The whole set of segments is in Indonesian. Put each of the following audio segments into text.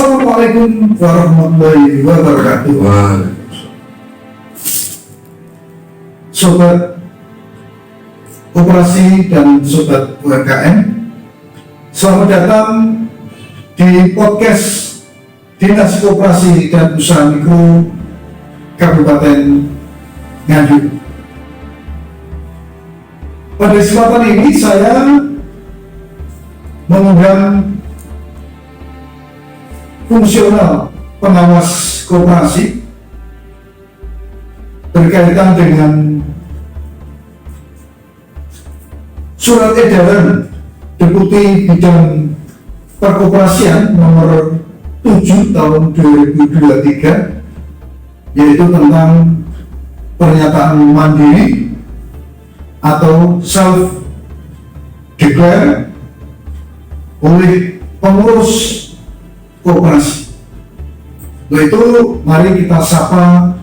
Assalamualaikum warahmatullahi wabarakatuh. Sobat Koperasi dan Sobat UMKM, selamat datang di podcast Dinas Koperasi dan Usaha Mikro Kabupaten Nganjuk. Pada kesempatan ini saya mengundang fungsional pengawas koperasi berkaitan dengan surat edaran Deputi Bidang Perkoperasian nomor 7 tahun 2023, yaitu tentang pernyataan mandiri atau self declare oleh pengurus koperasi. Untuk itu mari kita sapa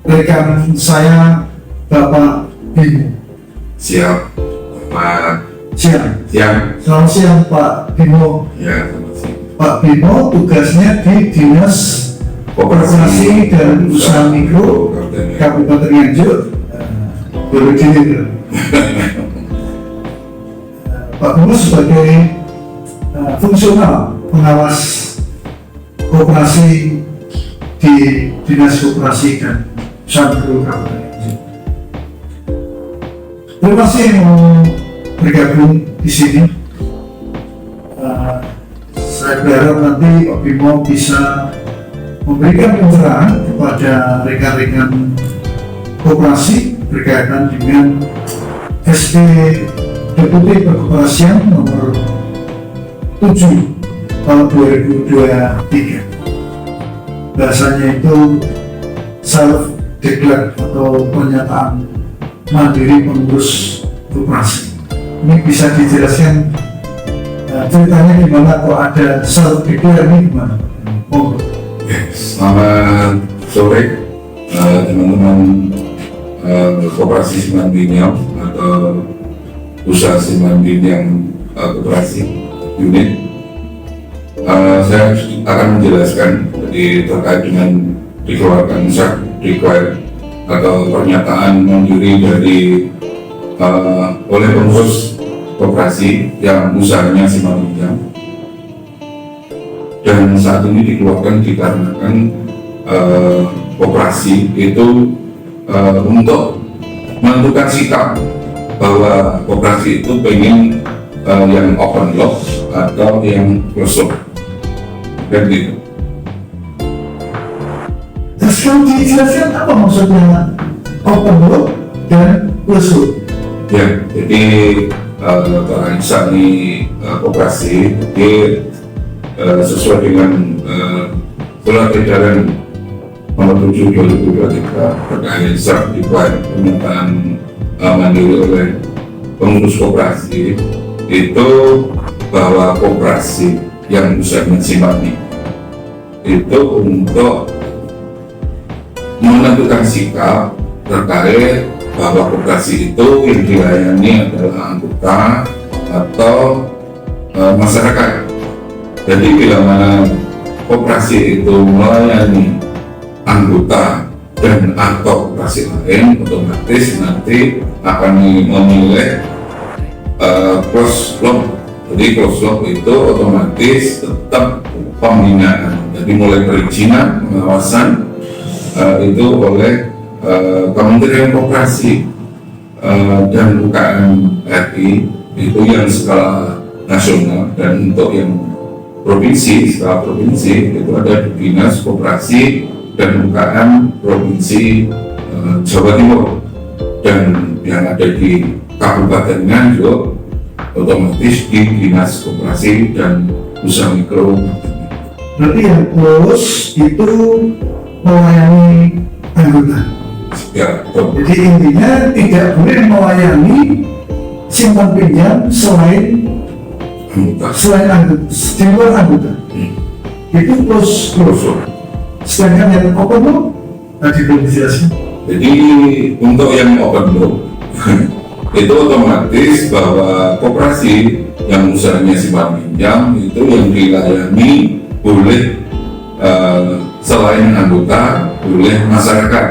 rekan saya Bapak Bimo. Siap, Pak. Siang. Selamat siang Pak Bimo. Ya, selamat siang. Pak Bimo tugasnya di Dinas Koperasi dan Usaha Mikro Kabupaten Nganjuk. Pak Bimo sebagai fungsional pengawas koperasi di Dinas Koperasi dan Usaha Mikro Kabupaten Nganjuk. Terima kasih yang bergabung di sini. Saya berharap nanti Pak Bimo bisa memberikan pencerahan kepada rekan-rekan koperasi berkaitan dengan SP Deputi Perkoperasian nomor 7 tahun 2023. Bahasanya itu self declare atau pernyataan mandiri pengurus koperasi. Ini bisa dijelaskan ceritanya gimana kok ada self declare ini gimana? Selamat sore teman-teman koperasi Siman Biniam atau usaha Siman Biniam koperasi unit. Saya akan menjelaskan terkait dengan dikeluarkan self declare atau pernyataan mandiri dari oleh pengurus koperasi yang usahanya Siman Biniam, dan saat ini dikeluarkan dikarenakan koperasi itu untuk menentukan sikap bahwa koperasi itu pengen yang open lock atau yang close lock, dan gitu. Terus kalau dijelaskan apa maksudnya open lock dan close lock? Ya, jadi para insan di koperasi jadi sesuai dengan surat edaran nomor 7 2023 terkait self declare pernyataan mandiri oleh pengurus koperasi itu bahwa koperasi yang usahanya Siman itu untuk menentukan sikap terkait bahwa koperasi itu yang dilayani adalah anggota atau masyarakat. Jadi bila mana koperasi itu melayani anggota dan atau koperasi lain, otomatis nanti akan memilih close lock. Jadi close lock itu otomatis tetap pembinaan. Jadi mulai perizinan, pengawasan itu oleh Kementerian Koperasi dan UKM RI itu yang skala nasional, dan untuk yang skala provinsi itu ada di Dinas Koperasi dan UKM Provinsi Jawa Timur, dan yang ada di Kabupaten Nganjuk otomatis di Dinas Koperasi dan Usaha Mikro. Berarti yang close itu melayani anggota. Ya, betul. Jadi intinya tidak boleh melayani simpan pinjam selain anggota, di luar anggota. Itu close. Sedangkan yang open loop tadi belum dijelaskan. Jadi untuk yang open loop itu otomatis bahwa koperasi yang usahanya simpan pinjam itu yang dilayani boleh selain anggota, boleh masyarakat.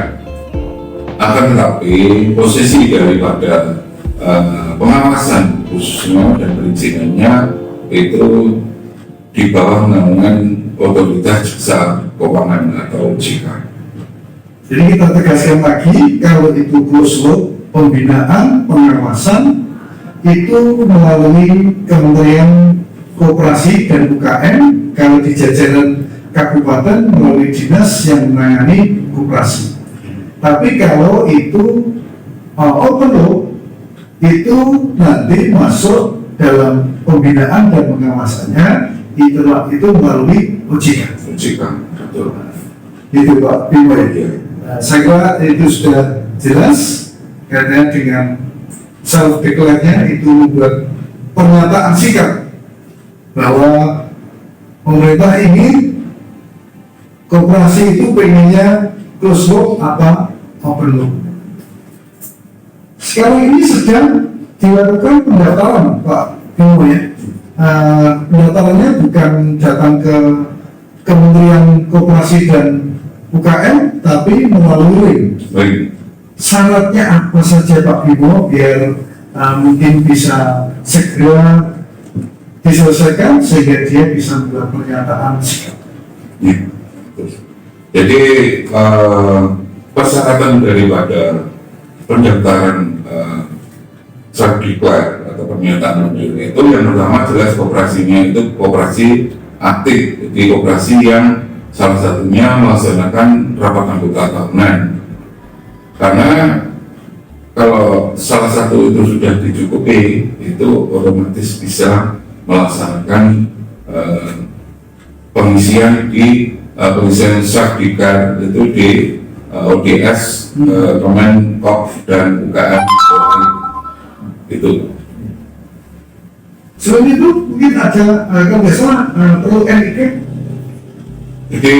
Akan tetapi posisi daripada pengawasan khususnya dan perizinannya itu di bawah naungan Otoritas Jasa Keuangan atau OJK. Jadi kita tegaskan lagi, kalau itu closed loop, pembinaan, pengawasan itu melalui Kementerian Koperasi dan UKM, kalau di jajaran kabupaten melalui dinas yang menangani koperasi. Tapi kalau itu open loop, itu nanti masuk dalam pembinaan dan pengawasannya itu melalui OJK. OJK, betul. Itu Pak Bimo ya. Saya kira itu sudah jelas, karena dengan self declare-nya itu membuat pernyataan sikap bahwa pemerintah ingin koperasi itu pengennya closed loop apa open loop. Sekarang ini sedang dilakukan pendaftaran Pak Bimo ya. Pendaftarannya bukan datang ke Kementerian Koperasi dan UKM, tapi melalui link. Syaratnya apa saja Pak Bimo biar mungkin bisa segera diselesaikan sehingga dia bisa membuat pernyataan sikap. Ya. Jadi persyaratan daripada pendaftaran self-declare atau pernyataan mandiri itu yang pertama jelas koperasinya itu koperasi aktif, jadi koperasi yang salah satunya melaksanakan rapat anggota tahunan. Karena kalau salah satu itu sudah dicukupi, itu otomatis bisa melaksanakan pengisian di pengisian self-declare itu di ODS, Kemenkop dan UKM itu. Selain itu mungkin ada kalau nggak salah perlu NIK. Jadi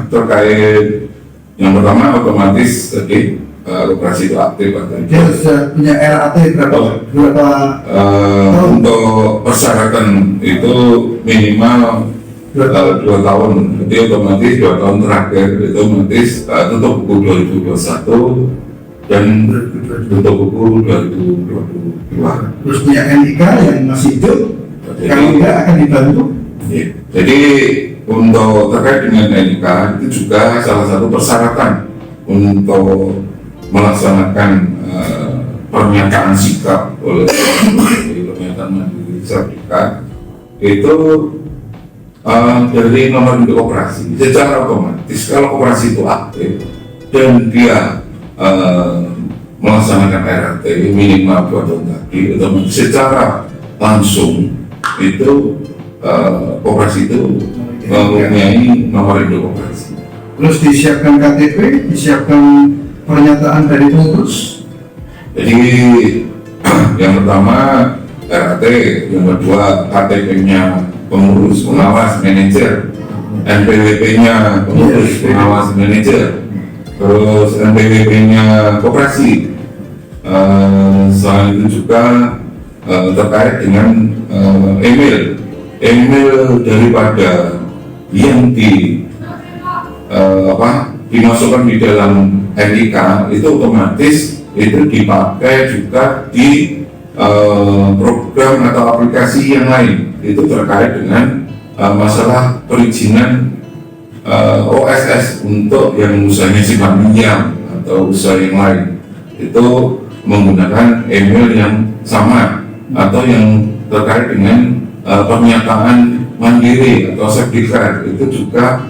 terkait yang pertama otomatis tadi operasi itu aktif atau Dia sudah punya RAT berapa untuk persyaratan itu minimal 2 tahun. Jadi otomatis 2 tahun terakhir itu otomatis tutup buku 2021 dan tutup buku 2022. Terus punya NIK yang masih hidup, kalau tidak akan dibantu. Ya. Jadi untuk terkait dengan NIK itu juga salah satu persyaratan untuk melaksanakan pernyataan sikap oleh pernyataan mandiri sertifikat itu dari nomor induk operasi secara otomatis. Kalau operasi itu aktif dan dia melaksanakan RRT minimal 2 tahun tadi, otomatis secara langsung itu operasi itu mempunyai nomor induk operasi. Terus disiapkan KTP, disiapkan pernyataan dari pengurus. Jadi yang pertama RRT, yang kedua KTP-nya pengurus, pengawas, manajer, NPWP-nya pengurus, pengawas, manajer, terus NPWP-nya koperasi. Selain itu juga terkait dengan email daripada yang dimasukkan di dalam NIK itu otomatis itu dipakai juga di program atau aplikasi yang lain. Itu terkait dengan masalah perizinan OSS untuk yang usahanya simpan pinjam atau usaha yang lain, itu menggunakan email yang sama atau yang terkait dengan pernyataan mandiri atau sertifikat. Itu juga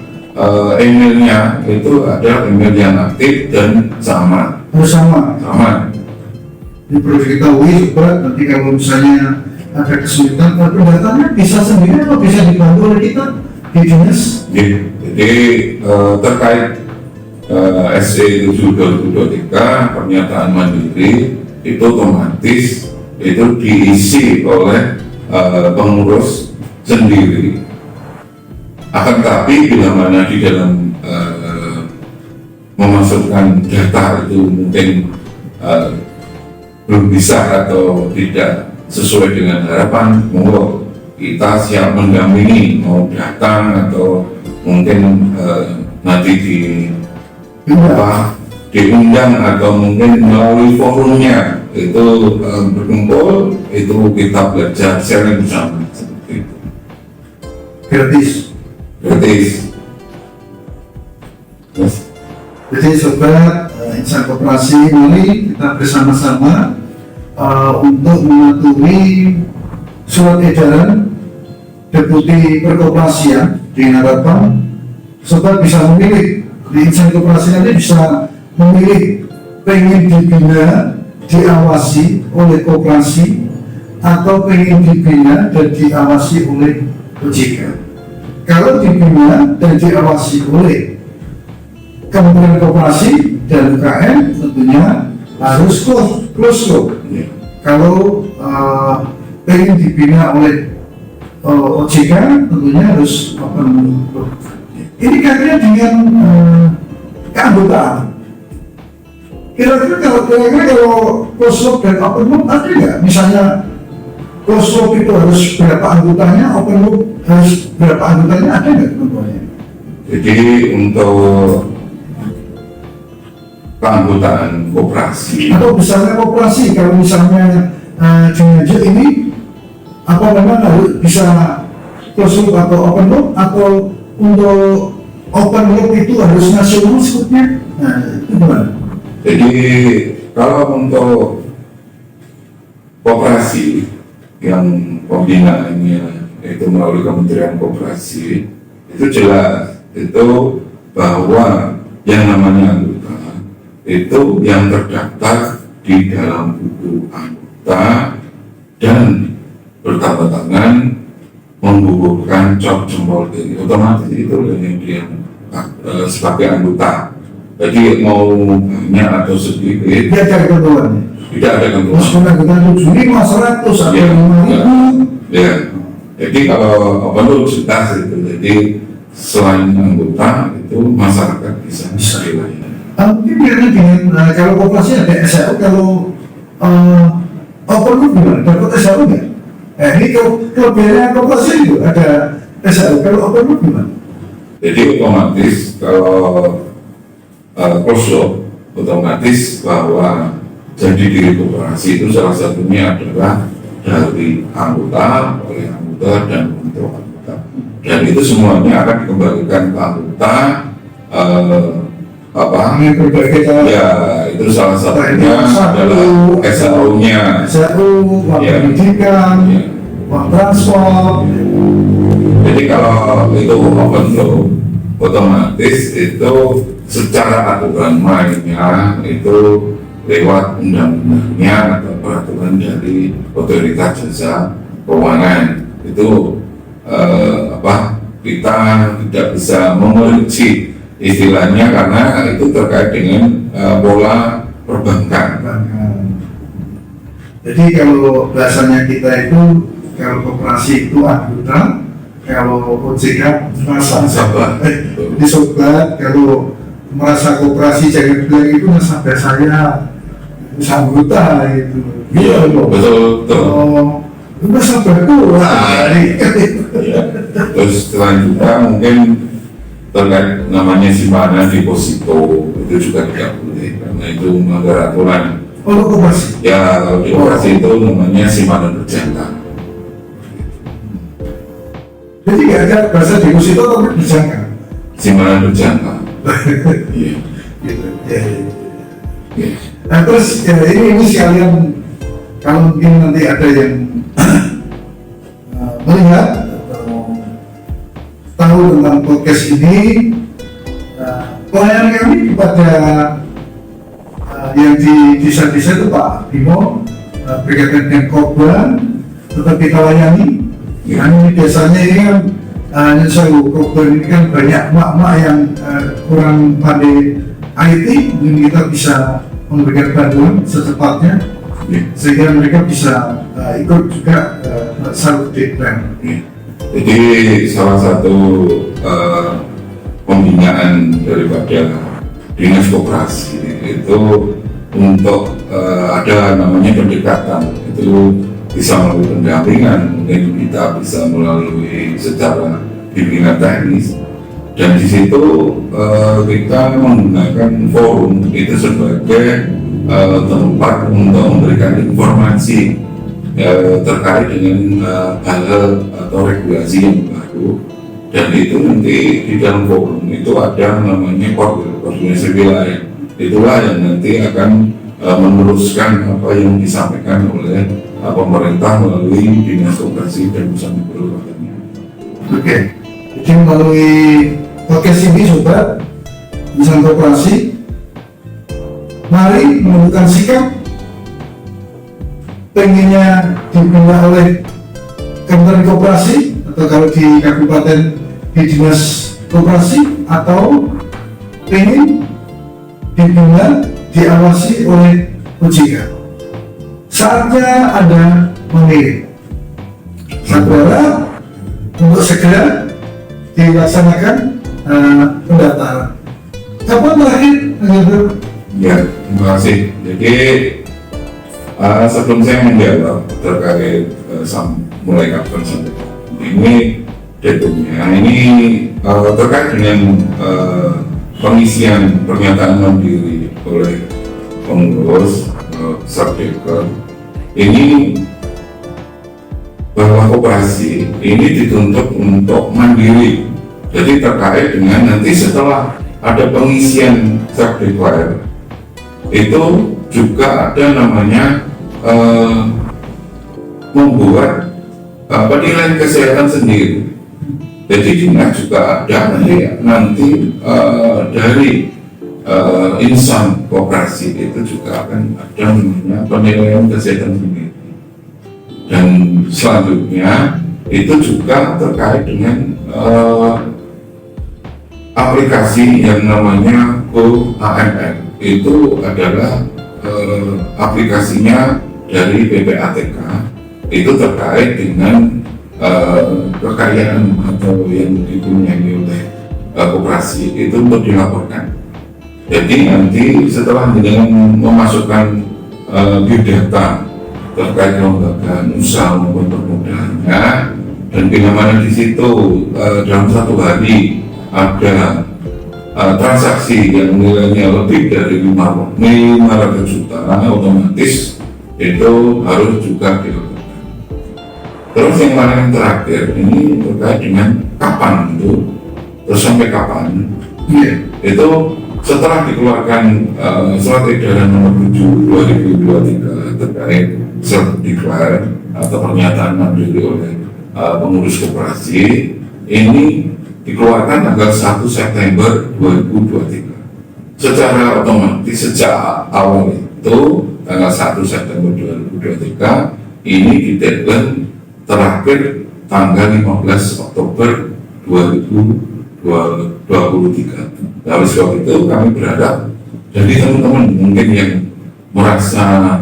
emailnya itu ada email yang aktif dan sama. Sama. Ini perlu diketahui juga nanti kalau misalnya ada kesulitan pendatangnya bisa sendiri atau bisa dibantu oleh kita di dinas. Jadi terkait SC 7/2023 pernyataan mandiri itu otomatis itu diisi oleh pengurus sendiri. Akan tapi bila mana di dalam memasukkan data itu mungkin belum bisa atau tidak sesuai dengan harapan, monggo kita siap mendampingi, mau datang atau mungkin nanti diundang atau mungkin melalui forumnya itu berkumpul, itu kita belajar sharing bersama seperti itu. Gratis. Yes. Jadi sobat insan koperasi, mari kita bersama-sama untuk mematuhi surat edaran Deputi Perkoperasian dengan harapan sobat bisa memilih di insan koperasi nanti bisa memilih pengen dibina, diawasi oleh koperasi atau pengen dibina dan diawasi oleh OJK. Kalau dibina dan diawasi oleh Kementerian Koperasi dan UKM tentunya harus close loop. Kalau pengen dibina oleh OJK tentunya harus open loop. Ini kaitannya dengan keanggotaan. Kira-kira kalau close loop dan open loop ada nggak? Misalnya close loop itu harus berapa anggotanya, open loop harus berapa anggotanya, ada nggak ketentuannya? Jadi untuk keanggotaan koperasi Atau misalnya koperasi, kalau misalnya jenajah ini apa memang harus bisa close loop atau open loop, atau untuk open loop itu harus nasional sebutnya? Nah, itu gimana? Jadi kalau untuk koperasi yang pembinaannya itu melalui Kementerian Koperasi, itu jelas itu bahwa yang namanya anggota itu yang terdaftar di dalam buku anggota dan bertanda tangan membubuhkan cap jempol ini, otomatis itu yang dia sebagai anggota. Jadi mau banyak atau sedikit Tidak ada ketentuannya. tidak ada ketentuan. Meskipun anggota 7.500 atau 5.000. Ya. Jadi kalau open loop jelas itu, jadi selain anggota itu masyarakat bisa dilayani. Mungkin dengan kalau koperasi ada SAU, kalau open loop gimana? Dapat SAU nggak? Ini kelebihannya koperasi itu ada SAU, kalau open loop gimana? Jadi otomatis kalau close loop otomatis bahwa jadi diri koperasi itu salah satunya adalah dari anggota, oleh anggota dan untuk anggota, dan itu semuanya akan dikembalikan ke anggota. Ya itu salah satunya adalah SAU-nya, uang pendidikan, uang transport. Jadi kalau itu open loop otomatis itu secara aturan mainnya itu lewat undang-undangnya atau peraturan dari Otoritas Jasa Keuangan itu kita tidak bisa memerinci istilahnya karena itu terkait dengan pola perbankan. Jadi kalau bahasanya kita itu kalau koperasi itu anggota, kalau OJK nasabah. Di sobat kalau merasa koperasi jangan bilang itu nasabah saya anggota itu. Iya betul. Oh, nasabahku. Terus selanjutnya mungkin terkait namanya simpanan deposito itu juga tidak boleh karena itu melanggar aturan. Kalau koperasi? Ya kalau di koperasi itu namanya simpanan berjangka. Jadi nggak ada bahasa deposito tapi berjangka. Simpanan berjangka. Iya. Gitu. Ya. Nah terus ini sekalian kalau mungkin nanti ada yang melihat atau tahu tentang podcast ini, pelayanan kami kepada yang di desa-desa itu Pak Bimo berkaitan dengan korban tetap kita layani. Ini biasanya ini kan korban ini kan banyak mak-mak yang kurang pandai IT, mungkin kita bisa memberikan bantuan secepatnya sehingga mereka bisa ikut juga self plan. Jadi salah satu pembinaan daripada dinas koperasi itu untuk ada namanya pendekatan itu bisa melalui pendampingan, mungkin kita bisa melalui secara bimbingan teknis, dan di situ kita menggunakan forum itu sebagai tempat untuk memberikan informasi terkait dengan hal-hal atau regulasi yang baru. Dan itu nanti di dalam forum itu ada namanya koordinasi wilayah. Itulah yang nanti akan meneruskan apa yang disampaikan oleh pemerintah melalui Dinas Koperasi dan Usaha Mikro Kabupaten. Oke, jadi melalui podcast ini sobat Usaha Koperasi, mari menentukan sikap pengennya dibina oleh Kementerian Koperasi, atau kalau di kabupaten di Dinas Koperasi, atau pengen dibina diawasi oleh OJK. Saatnya Anda memilih. Saya berharap untuk segera dilaksanakan pendaftaran. Kapan terakhir? Ya, terima kasih. Jadi sebelum saya menjawab terkait mulai kapan sampai ini deadline-nya, ini terkait dengan pengisian pernyataan mandiri oleh pengurus Sabdeker, ini bahwa koperasi ini dituntut untuk mandiri. Jadi terkait dengan nanti setelah ada pengisian Sabdeker, itu juga ada namanya membuat penilaian kesehatan sendiri. Jadi dinas juga ada nanti dari insan koperasi itu juga akan ada namanya penilaian kesehatan sendiri. Dan selanjutnya itu juga terkait dengan aplikasi yang namanya GoAML. Itu adalah aplikasinya dari PPATK, itu terkait dengan kekayaan atau yang dipunyai oleh koperasi itu untuk dilaporkan. Jadi nanti setelah dengan memasukkan biodata terkait kelembagaan usaha maupun permodalannya, dan bila mana di situ dalam satu hari ada transaksi yang nilainya lebih dari 500 juta, otomatis itu harus juga dilakukan. Terus yang paling terakhir ini terkait dengan kapan itu, terus sampai kapan? Itu setelah dikeluarkan surat edaran nomor 7 2023 terkait self-declare atau pernyataan mandiri oleh pengurus koperasi, ini dikeluarkan tanggal 1 September 2023. Secara otomatis sejak awal itu tanggal 1 September 2023 ini di deadline terakhir tanggal 15 Oktober 2023. Oleh sebab itu kami berharap jadi teman-teman mungkin yang merasa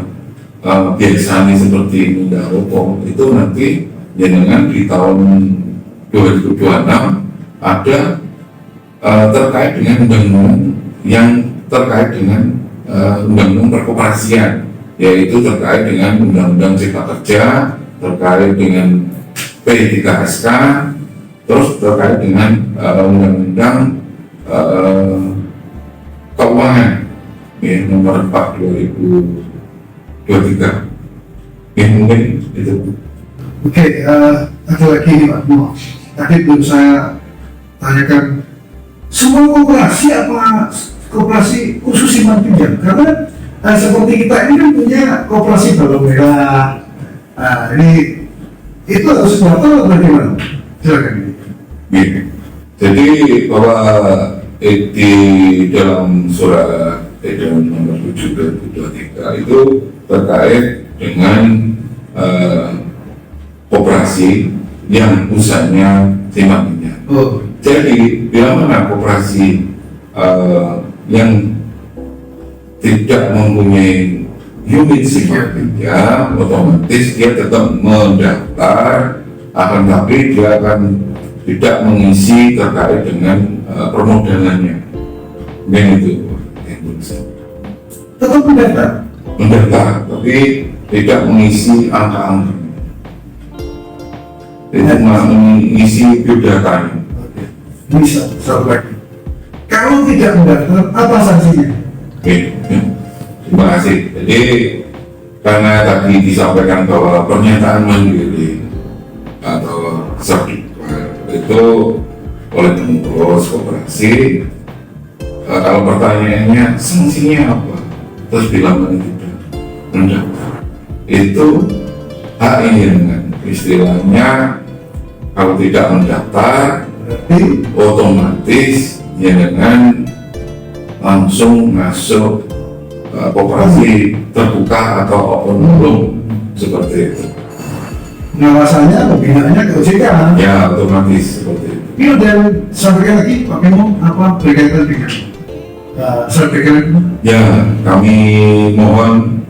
biasa seperti ini tidak rokok itu nanti dengan di tahun 2026 ada terkait dengan undang-undang yang terkait dengan undang-undang perkoperasian, yaitu terkait dengan undang-undang cipta kerja, terkait dengan P3SK, terus terkait dengan undang-undang keuangan ya, nomor 4 2023. Ya mungkin itu. Oke, ada lagi nih Pak Mo. Tadi belum saya tanyakan, semua koperasi apa koperasi khusus simpan pinjam? Karena seperti kita ini kan punya koperasi balong merah. Nah, ini itu harus daftar atau bagaimana? Silakan ini. Gini. Jadi bahwa di dalam surat edaran nomor 7 2023 itu terkait dengan koperasi yang usahanya simpan pinjam. Jadi bila mana koperasi yang tidak mempunyai unit simpan pinjam, otomatis dia tetap mendaftar, akan tapi dia akan tidak mengisi terkait dengan permodalannya. Dan itu yang tetap mendaftar, tapi tidak mengisi angka-angka. itu mengisi biodatanya. Oke. Bisa, satu lagi. Kalau tidak mendaftar, apa sanksinya? Oke, ya. Terima kasih. Jadi karena tadi disampaikan bahwa pernyataan mandiri atau sertifikat itu oleh pengurus koperasi, kalau pertanyaannya sanksinya apa, terus bilang tidak mendaftar, itu hak ini dengan istilahnya kalau tidak mendaftar Berarti otomatis ya dengan langsung masuk koperasi terbuka atau open room seperti itu. pengawasannya, pembinaannya ke OJK. Ya otomatis seperti itu. Ini udah sampaikan lagi Pak Bimo apa berkaitan dengan sertifikat itu? Ya kami mohon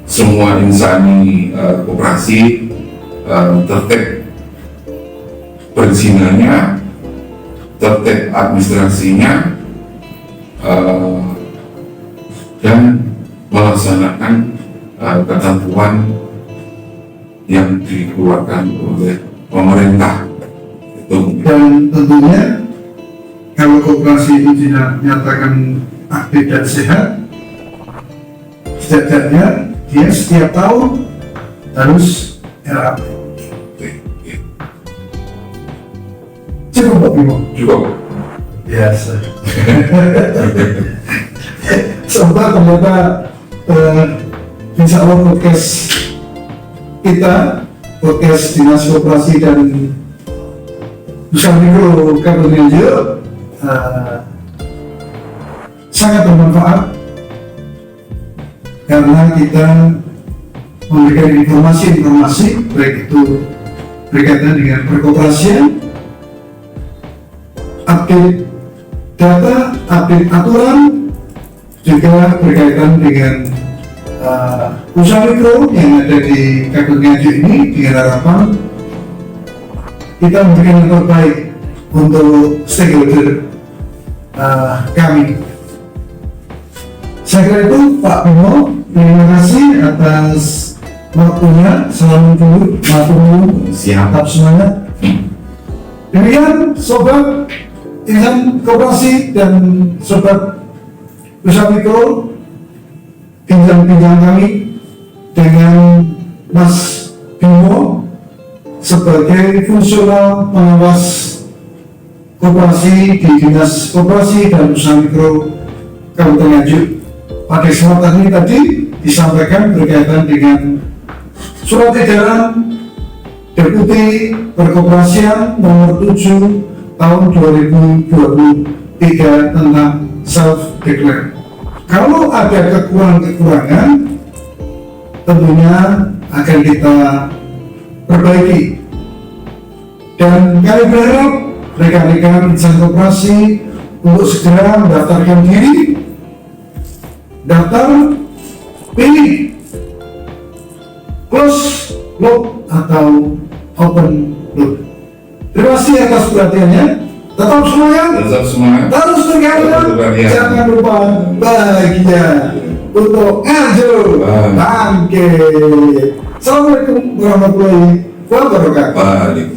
semua insani koperasi tertib perizinannya, tertib administrasinya, dan melaksanakan ketentuan yang dikeluarkan oleh pemerintah. Itu Dan tentunya kalau koperasi itu dinyatakan aktif dan sehat, setidaknya dia setiap tahun harus RAP. Cukup Pak Bimo? cukup. Biasa. Sempat ternyata insya Allah podcast kita, podcast Dinas Koperasi dan Usaha Mikro Kabupaten Nganjuk sangat bermanfaat karena kita memberikan informasi-informasi baik itu berkaitan dengan perkoperasian, update data, update aturan, juga berkaitan dengan usaha mikro yang ada di Kabupaten Nganjuk ini dengan harapan kita memberikan yang terbaik untuk stakeholder kami. Saya kira itu Pak Bimo, terima kasih atas waktunya. Salam dulu, matur Siap. tetap semangat. Demikian sobat insan koperasi dan sobat usaha mikro, bincang-bincang kami dengan Mas Bimo sebagai fungsional pengawas koperasi di Dinas Koperasi dan Usaha Mikro Kabupaten Nganjuk. Pada kesempatan ini tadi disampaikan berkaitan dengan surat edaran Deputi Perkoperasian nomor 7 tahun 2023 tentang self-declare. Kalau ada kekurangan-kekurangan, tentunya akan kita perbaiki. Dan kami berharap rekan-rekan insan koperasi untuk segera mendaftarkan diri, daftar, pilih close loop atau open loop. Terima kasih atas perhatiannya. Tetap semangat, Tetap semangat. terus berkarya, jangan lupa bahagia untuk Nganjuk bangkit. Assalamualaikum warahmatullahi wabarakatuh. Balik.